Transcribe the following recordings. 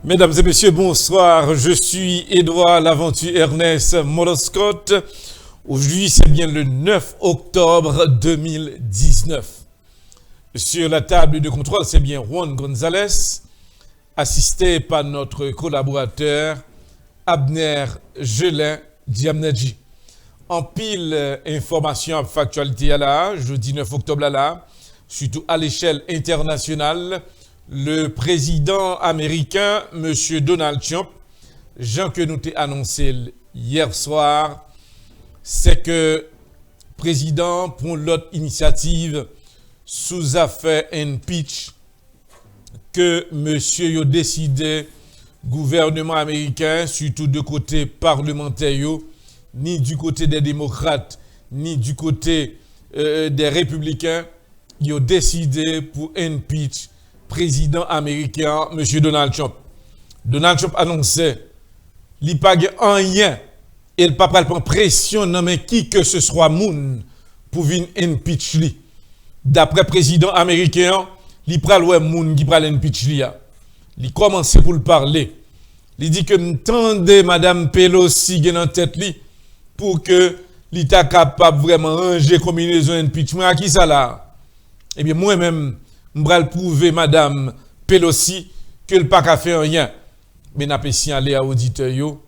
Mesdames et messieurs, bonsoir. Je suis Edouard Laventure Ernest Moloscott. Aujourd'hui, c'est bien le 9 octobre 2019. Sur la table de contrôle, c'est bien Juan Gonzalez, assisté par notre collaborateur Abner Gelin Diamnadji. En pile information factualité à la, jeudi 9 octobre à la, surtout à l'échelle internationale, le président américain, M. Donald Trump, Jean que nous t'ai annoncé hier soir, c'est que le président prend l'autre initiative sous affaire impeach que monsieur a décidé, gouvernement américain, surtout de côté parlementaire, ni du côté des démocrates, ni du côté des républicains, ils ont décidé pour impeach président américain, M. Donald Trump. Donald Trump annonçait qu'il n'y a pas rien et le papa prend pression non mais qui que ce soit moun pour venir impeach lui. D'après président américain, il pral ouais moun qui pral impeach lui. Il commence pour le parler. Il dit que m'tendez madame Pelosi gen en tête li pour que l'État capable vraiment ranger combinaison impeachment à qui ça là. Eh bien moi-même m'bral prouver madame Pelosi que le pas fait rien. Mais n'a pas signalé à auditeur yo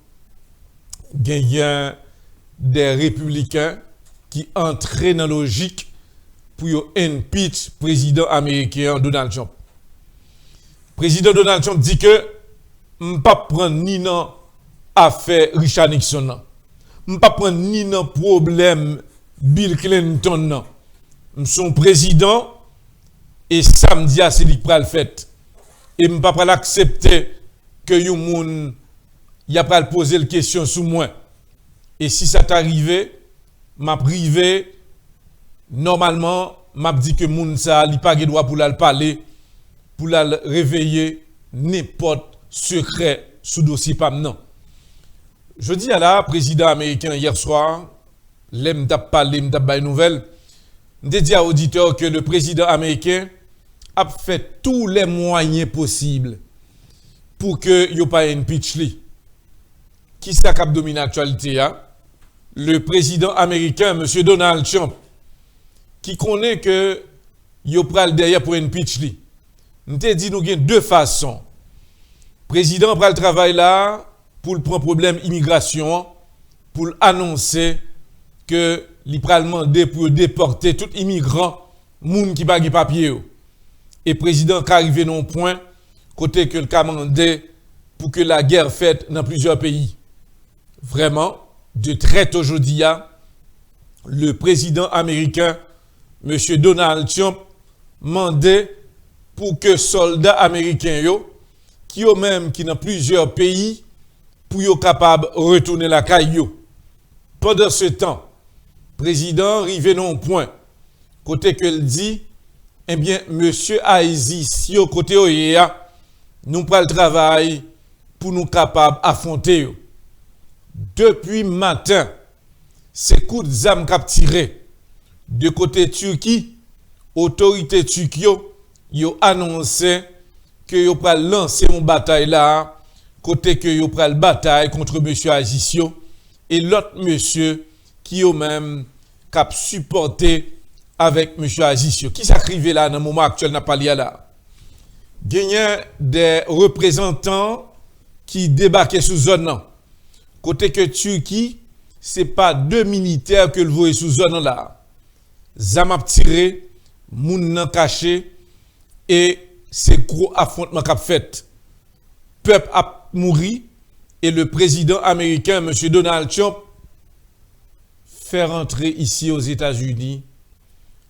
gagnant des républicains qui entraient dans la logique pour impeach président américain Donald Trump. Président Donald Trump dit que m'pas prendre ni dans affaire Richard Nixon, m'pas prendre ni dans problème Bill Clinton, son président et samedi à c'est lui pral fait et m'pas pas l'accepter que yon moun y a pas poser la question sous moi et si ça t'arrive m'a privé normalement m'a dit que moun ça li pas droit pour la parler pour la réveiller n'importe secret sous dossier pas non. Je dis à la président américain hier soir, l'aime t'a parlé, m't'a ba nouvelle, m't'a dit à auditeur que le président américain a fait tous les moyens possibles pour que yo pas impeach li. Qui ça cap domine l'actualité hein? Le président américain monsieur Donald Trump qui connaît que yo pral derrière pour impeach li. M't'a dit nous gen deux façons. Président pral travail là pour le problème immigration pour annoncer que li pral demander pour déporter tout immigrant moun qui pa gen papier yo. Et président qui arrive non point côté que le commandé pour que la guerre faite dans plusieurs pays. Vraiment, de traite aujourd'hui, le président américain, M. Donald Trump, mandait pour que soldats américains, qui ont même qui dans plusieurs pays, pour être capables de retourner la caille. Pendant ce temps, le président arrive non point côté que le dit, eh bien, M. Aizi, si au côté OEA, nous prenons le travail pour nous capables d'affronter. Depuis matin, ces coups de zam cap tiré de côté Turquie, autorité turque yo annoncé que yo pral lancer une bataille là côté que yo pral bataille contre monsieur Azisio et l'autre monsieur qui yo même cap supporté avec monsieur Azisio qui s'acrivait là dans le moment actuel n'a pas lié là. Gagnant des représentants qui débarquaient sous zone là. Côté que Turquie, c'est pas deux militaires que le voyez sous zone là. Zam a tiré, moun nan caché et c'est gros affrontement qu'a fait. Peuple a mouru et le président américain M. Donald Trump fait rentrer ici aux États-Unis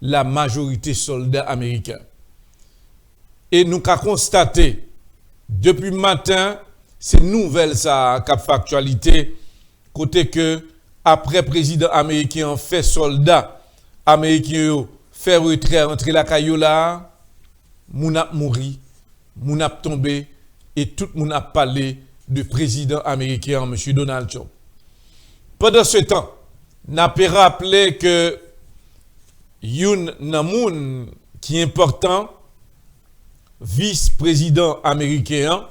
la majorité soldats américains. Et nous avons constaté depuis matin, c'est nouvelle ça cap factualité côté que après président américain fait soldat américain fait retrait rentrer la caillola moun a mouri moun a tombé et tout moun a parlé de président américain monsieur Donald Trump. Pendant ce temps, n'a pas rappelé que youn nan moun qui est important vice-président américain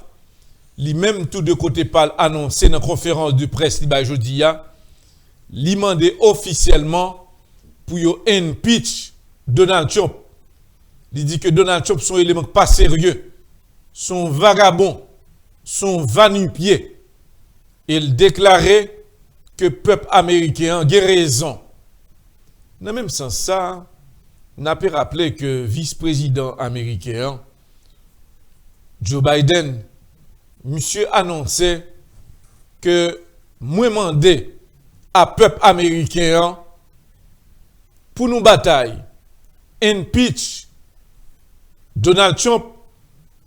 lui-même tout de côté parle annoncé dans la conférence de presse li ba jodi a, li mandé officiellement pour yo impeach Donald Trump. Il dit que Donald Trump sont élément pas sérieux, sont vagabonds, sont va-nu-pieds. Il déclarait que le peuple américain a raison. Dans le même sens, ça, on a pu rappeler que le vice-président américain, Joe Biden, monsieur annonçait que moi mandé à peuple américain pour nous bataille, impeach Donald Trump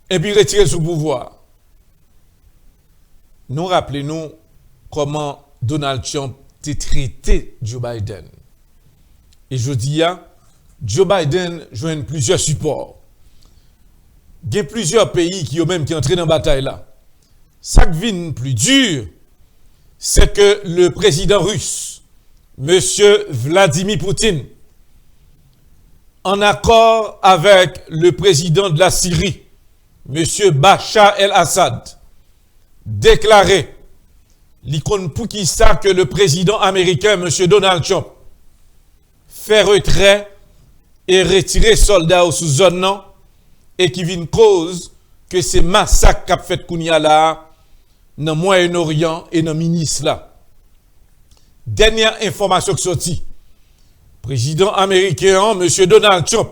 et puis retirer sous pouvoir. Nous rappelons comment Donald Trump a traité Joe Biden. Et je dis, Joe Biden joue plusieurs supports. Il y a plusieurs pays qui ont même qui entré dans la bataille là. Ce qui vient plus dur, c'est que le président russe, M. Vladimir Poutine, en accord avec le président de la Syrie, M. Bachar el-Assad, déclaré l'icône pour qui ça que le président américain, M. Donald Trump, fait retrait et retirer soldats sous zone non, et qui vient cause que ces massacres qu'a fait Kounia là, dans le Moyen-Orient et dans le ministre là. Dernière information qui sortie. Président américain, M. Donald Trump,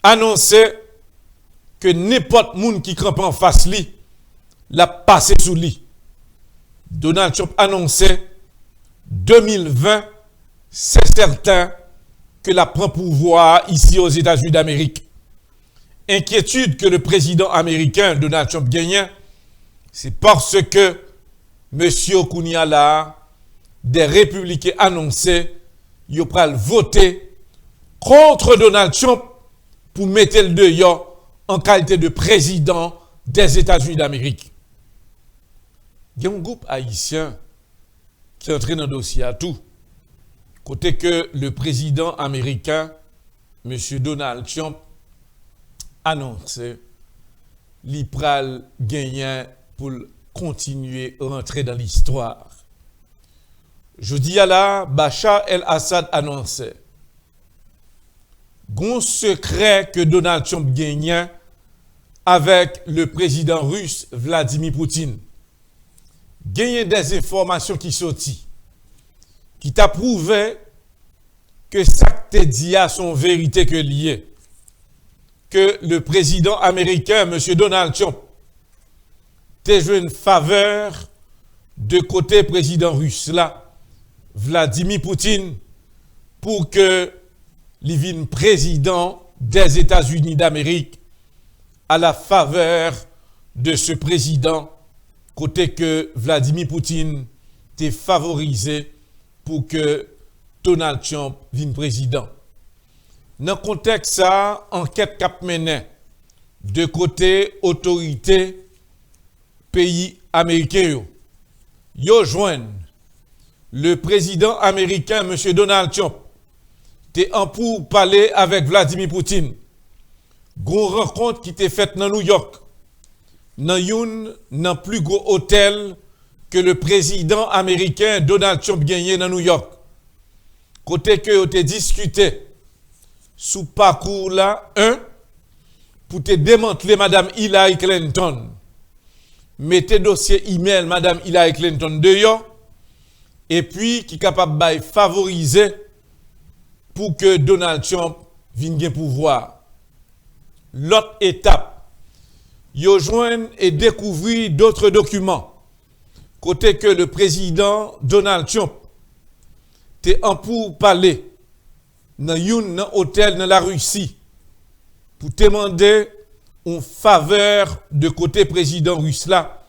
annonçait que n'importe monde qui campe en face lui, l'a passé sous lui. Donald Trump annonçait 2020, c'est certain que la prend pouvoir ici aux États-Unis d'Amérique. Inquiétude que le président américain Donald Trump gagne, c'est parce que M. Kounia là, des républicains annonçaient qu'ils vont voter contre Donald Trump pour mettre le dehors en qualité de président des États-Unis d'Amérique. Il y a un groupe haïtien qui est entré dans le dossier à tout. Côté que le président américain, M. Donald Trump, annonçait qu'il pral gagner pour continuer à rentrer dans l'histoire. Je dis à la, Bachar el-Assad annonçait un secret que Donald Trump gagnait avec le président russe Vladimir Poutine. Gagner des informations qui sortent, qui t'a prouvé que ça te dit à son vérité que lié. Que le président américain, M. Donald Trump, t'a joué une faveur de côté président russe là, Vladimir Poutine, pour que il vienne président des États-Unis d'Amérique à la faveur de ce président, côté que Vladimir Poutine t'est favorisé pour que Donald Trump vienne président. Dans le contexte ça, enquête cap mené de côté autorité pays américains yo joignent le président américain M. Donald Trump t'est en pour parler avec Vladimir Poutine. Gros rencontre qui t'est faite dans New York. Dans plus gros hôtel que le président américain Donald Trump gagné dans New York. Côté que vous avez discuté sous parcours là, pour te démanteler Madame Hillary Clinton. Mettez dossier email Madame Hillary Clinton dehors, et puis qui est capable de favoriser pour que Donald Trump vienne pouvoir. L'autre étape, yo joignent et découvrir d'autres documents. Côté que le président Donald Trump t'est en pour parler dans un hôtel dans la Russie pour demander une faveur de côté président russe là,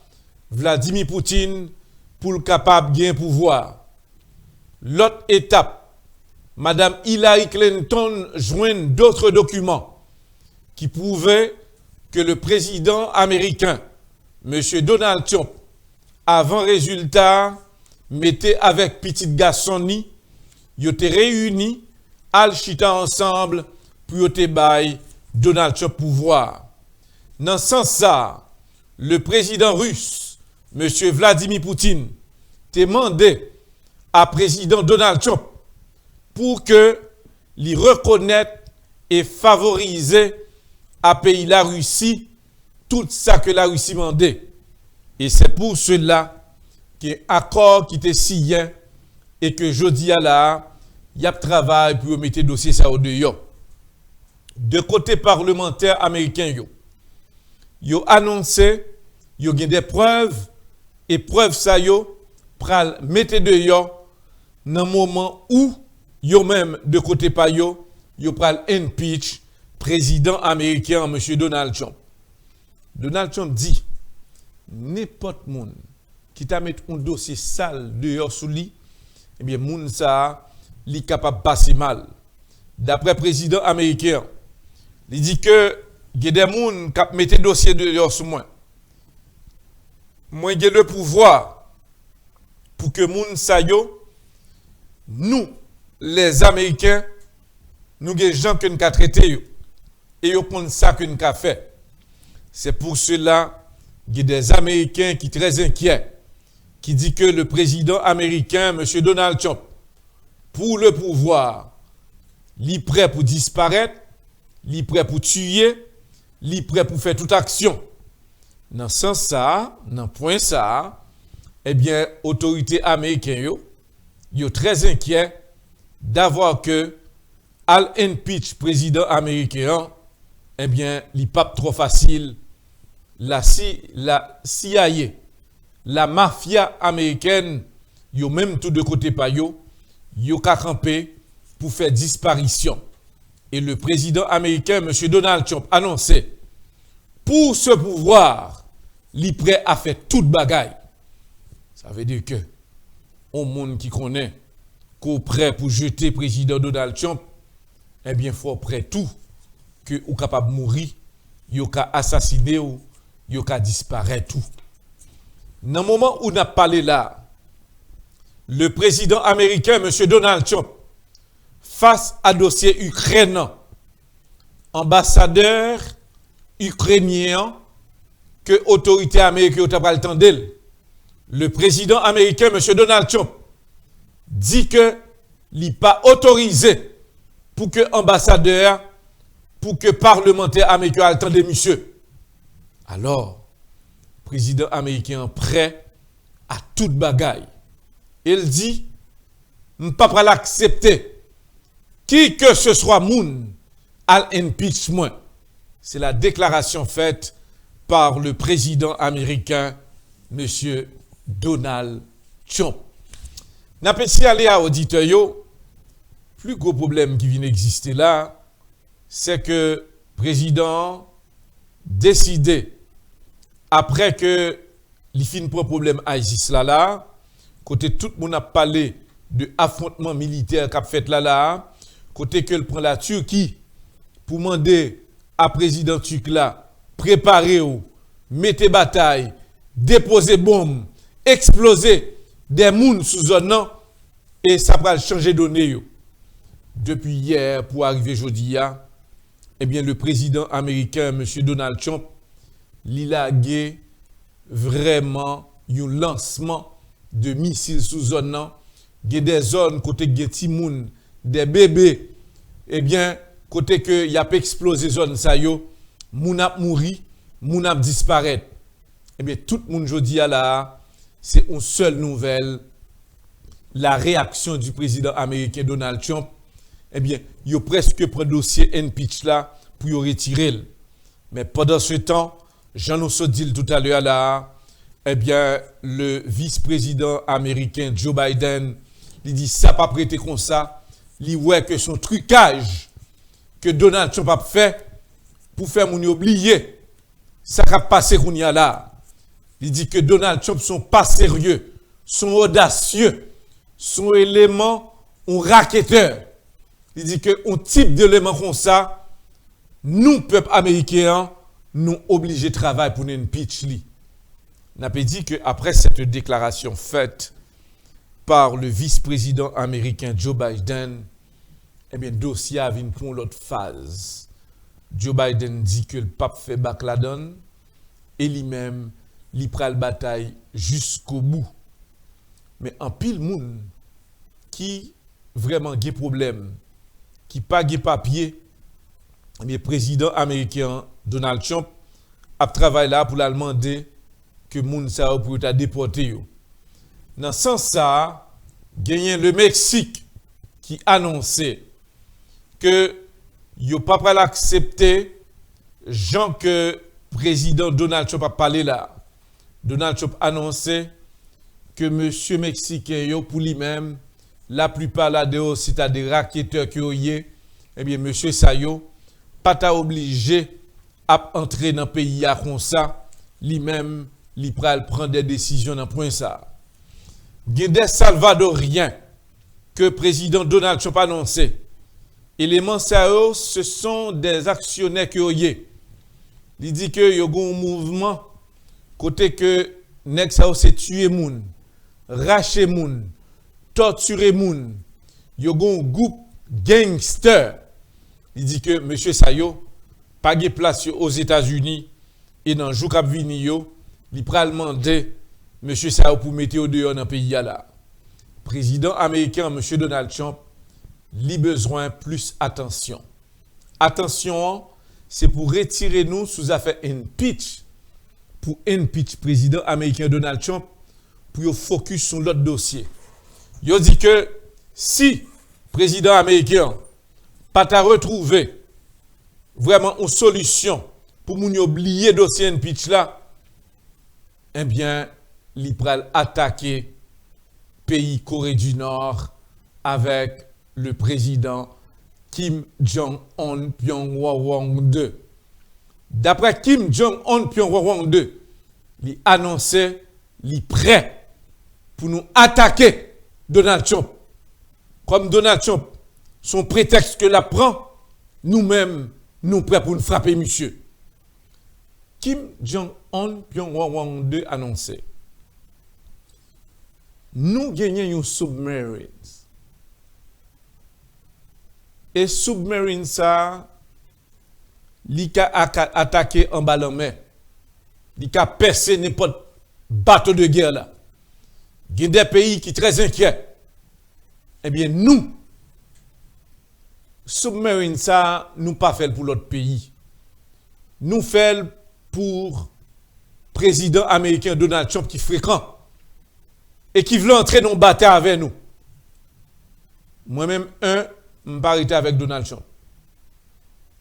Vladimir Poutine, pour le capable de pouvoir. L'autre étape, Madame Hillary Clinton joint d'autres documents qui prouvaient que le président américain, M. Donald Trump, avant résultat, mettait avec petit garçon ni, ils étaient réunis, al chita ensemble pour te bail Donald Trump pouvoir. Dans ce sens ça, le président russe, M. Vladimir Poutine, t'a demandé à président Donald Trump pour que lui reconnaisse et favoriser à pays la Russie tout ça que la Russie demandait. Et c'est pour cela qu'un accord qui était signé et que jeudi à la, il y a travail pour mettre dossier ça au dehors. De côté parlementaire américain, yo annoncé, yo gen des preuves et preuves ça yo pral mettre dehors dans moment où yo même de côté pa yo pral impeach président américain M. Donald Trump. Donald Trump dit n'importe monde qui t'a mis un dossier sale dehors sous lui, eh bien moun ça li capable passer mal. D'après président américain, il dit que il y a des gens qui mettent dossier dehors sous moi. Moi j'ai le pouvoir pour que moun sa yo, nous les Américains, nous des gens que nous avons traités et yo prend ça que nous avons fait. C'est pour cela qu'il y a des Américains qui sont très inquiets, qui disent que le président américain, M. Donald Trump, pour le pouvoir, il est prêt pour disparaître, il est prêt pour tuer, il est prêt pour faire toute action. Dans ce sens ça, dans ce point ça, eh bien, autorités américaines, yo très inquiets d'avoir que al impeach président américain, eh bien, il n'est pas trop facile. La CIA, la mafia américaine, yo même tout de côté pa yo ka campé pour faire disparition. Et le président américain, M. Donald Trump, annonçait, pour ce pouvoir, il est prêt à faire toute bagaille. Ça veut dire que, au monde qui connaît, qu'on est prêt pour jeter président Donald Trump, eh bien, il faut prêt tout, que ou capable de mourir, yo ka assassiner ou yo ka disparaître tout. Dans le moment où on a parlé là, le président américain, M. Donald Trump, face à dossier ukrainien, ambassadeur ukrainien, que l'autorité américaine n'a pas le temps d'elle, le président américain, M. Donald Trump, dit que il n'est pas autorisé pour que ambassadeur, pour que parlementaire américain ait le temps de monsieur. Alors, président américain prêt à toute bagaille. Il dit, je ne peux pas l'accepter. Qui que ce soit moun à l'impeachment. C'est la déclaration faite par le président américain, M. Donald Trump. N'a pas si aller à auditeur yo, plus gros problème qui vient exister là, c'est que le président décidé, après que il fin pour problème à ISIS là, côté tout le monde a parlé de affrontement militaire qu'a fait là, côté que le prend la Turquie pour demander à président turc là, préparer ou, mettez bataille, déposer bombe, exploser des mouns sous zone et ça va changer données. Depuis hier pour arriver aujourd'hui, eh bien le président américain M. Donald Trump il a vraiment un lancement de missiles sous zone. Il y a des zones côté Getimoun, des bébés, eh bien, côté que y a pas explosé zone ça yo, moun ap mouri, moun ap disparaître. Eh bien, tout le monde jodi a là, c'est une seule nouvelle, la réaction du président américain Donald Trump. Eh bien, il a presque pris le dossier impeach là pour y retirer. Mais pendant ce temps, j'en ai dit tout à l'heure là, eh bien, le vice-président américain Joe Biden, il dit ça pas prêté comme ça, il voit que son trucage que Donald Trump a fait pour faire moun oublier ça qui a passé qu'on y a là. Il dit que Donald Trump sont pas sérieux, sont audacieux, sont éléments, un racketteur. Il dit que un type d'élément comme ça, nous, peuple américain, nous obligés de travailler pour nous pitch li. On a dit qu'après cette déclaration faite par le vice-président américain Joe Biden, eh bien, le dossier a venu pour l'autre phase. Joe Biden dit que le pape fait bac la donne et lui-même, il prend la bataille jusqu'au bout. Mais en pile moun qui vraiment des problèmes, qui pas de papier, le président américain Donald Trump a travaillé là pour la demander que moun sa pour ta déporter. Dans ce sens ça, gagné le Mexique qui annonçait que yo pas pas l'accepter Jean que président Donald Trump a parlé là. Donald Trump annonçait que monsieur Mexicain yo pour lui-même la plupart là dehors c'est des racketteurs qui oyé eh bien monsieur Sayo pas ta obligé à entrer dans le pays à comme ça lui-même li pral prendre des décisions dans point ça. Gen des Salvadoriens que président Donald Trump a annoncé. Éléments ça ce sont des actionnaires qui oyé. Il dit que y a un mouvement côté que nèg ça c'est tuer moun, racher moun, torturer moun. Y a un groupe gangster. Il dit que monsieur Sayo pas de place aux États-Unis et dans jour k'ap vini yo, il pral demander monsieur Sayo pour mettre au dehors dans pays là. Président américain monsieur Donald Trump li besoin plus attention. Attention, c'est pour retirer nous sous affaire impeach pour impeach président américain Donald Trump pour focus sur l'autre dossier. Yo dit que si président américain pas t'a retrouvé vraiment une solution pour moun oublier dossier impeach là, eh bien, li pral attaquer pays Corée du Nord avec le président Kim Jong-un Pyongyang 2. D'après Kim Jong-un Pyongyang 2, il annonçait qu'il prêt pour nous attaquer Donald Trump. Comme Donald Trump, son prétexte que la prend, nous-mêmes, nous prêts pour nous frapper, monsieur. Kim Jong-un Pyongyang 2 annonçait nous gagnons un submarine. Et submarine ça, li ka attaquer en bas en mer. Li ka percer n'importe bateau de guerre là. Il y a des pays qui sont très inquiets. Eh bien, nous, submarine ça, nous pas fait pour l'autre pays. Nous fait pour président américain Donald Trump qui fréquent et qui veut entrer dans le bataille avec nous. Moi-même, je ne vais pas avec Donald Trump.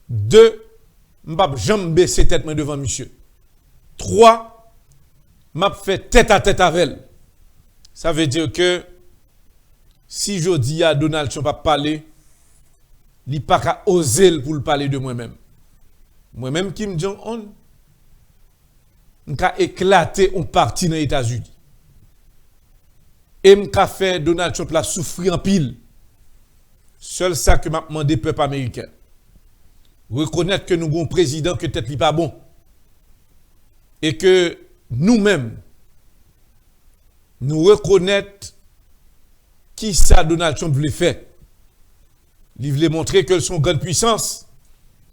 2, je ne vais jamais baisser tête devant monsieur. 3, je vais faire tête à tête avec elle. Ça veut dire que si je dis à Donald Trump à parler, il n'a pas osé pour parler de moi-même. Moi-même, Kim Jong-un, je vais éclater un parti dans les États-Unis. Et je vais faire Donald Trump la souffrir en pile. Seul ça que m'a demandé peuple américain. Reconnaître que nous avons un président que peut-être pas bon. Et que nous-mêmes, nous reconnaître qui ça Donald Trump voulait faire. Il voulait montrer que son grande puissance.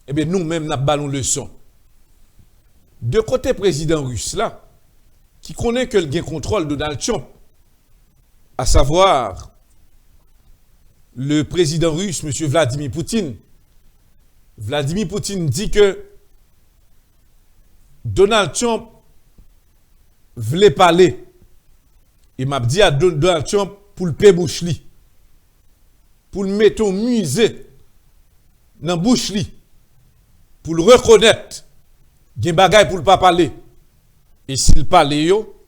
Eh bien, nous-mêmes, nous avons une leçon. De côté président russe là, qui connaît que le gain contrôle de Donald Trump, à savoir le président russe, M. Vladimir Poutine. Vladimir Poutine dit que Donald Trump voulait parler. Il m'a dit à Donald Trump pour le payer bouche li, pour le mettre au musée dans bouche li, pour le reconnaître, il y a des bagages pour le pas parler. Et s'il parle yo,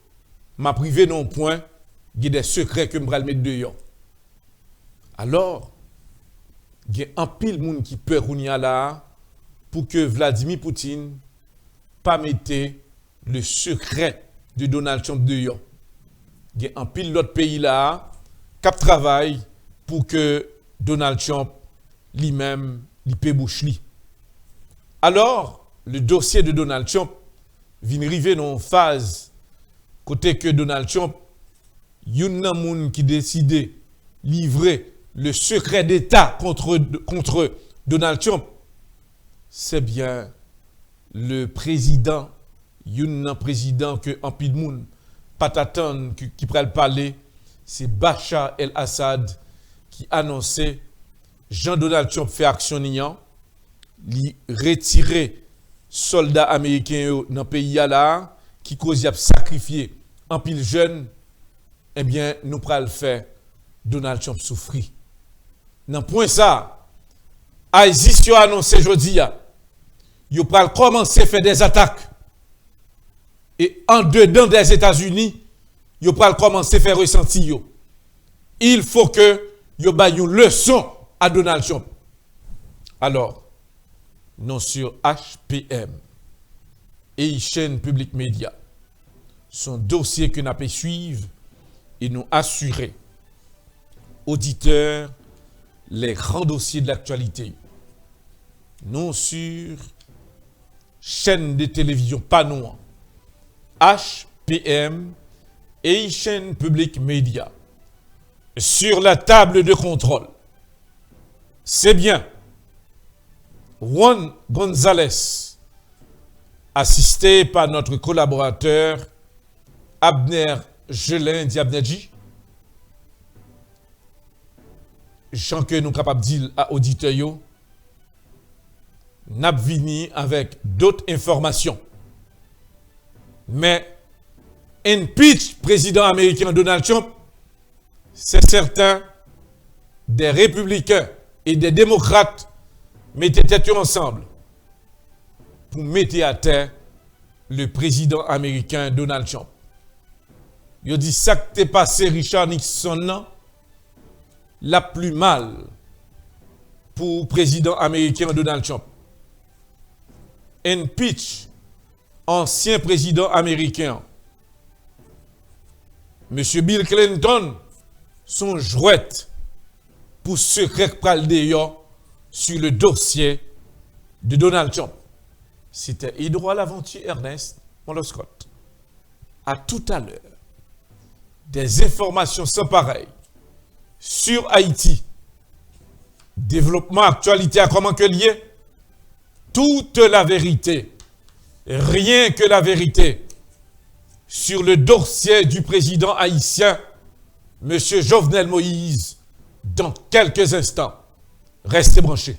m'a privé non point, il y a des secrets que me le mettre dehors. Alors, il y a un pile de monde qui peut là pour que Vladimir Poutine pas mette le secret de Donald Trump dehors. Il y a un pile d'autres pays là qui travaillent pour que Donald Trump lui-même lui paie bouche li. Alors, le dossier de Donald Trump vient arriver dans une phase côté que Donald Trump, il y a un monde qui décide livrer le secret d'État contre Donald Trump, c'est bien le président un président que en pile moun pas t'attendre qui pral parler, c'est Bachar el-Assad qui annonçait Jean-Donald Trump fait action niant, li retirer soldats américains dans le pays là qui cause y sacrifier en pile jeune, eh bien nous pral faire Donald Trump souffrir. Dans point ça, ISIS a annoncé aujourd'hui, il pral commencer à faire des attaques. Et en dedans des États-Unis, il pral commencer à faire ressentir. Il faut que il baille une leçon à Donald Trump. Alors, non sur HPM et chaîne Public Média, son dossier que nous avons suivre et nous assurer, auditeurs, les grands dossiers de l'actualité. Non sur chaîne de télévision Panou, HPM et chaîne Public Média. Sur la table de contrôle, c'est bien Juan González, assisté par notre collaborateur Abner Gelin Diabnedji. Jean que nous capables de dire à auditeurs, n'a vini avec d'autres informations. Mais impeach président américain Donald Trump, c'est certain, des républicains et des démocrates mettaient tête ensemble pour mettre à terre le président américain Donald Trump. Il dit ça que t'es passé Richard Nixon, la plus mal pour le président américain Donald Trump. Impeach, ancien président américain, M. Bill Clinton, son jouette pour secret pral d'ailleurs sur le dossier de Donald Trump. C'était Hydro à l'aventure Ernest Molo Scott. À tout à l'heure, des informations sans pareil sur Haïti, développement, actualité à comment que lié, toute la vérité, rien que la vérité sur le dossier du président haïtien, M. Jovenel Moïse, dans quelques instants. Restez branchés.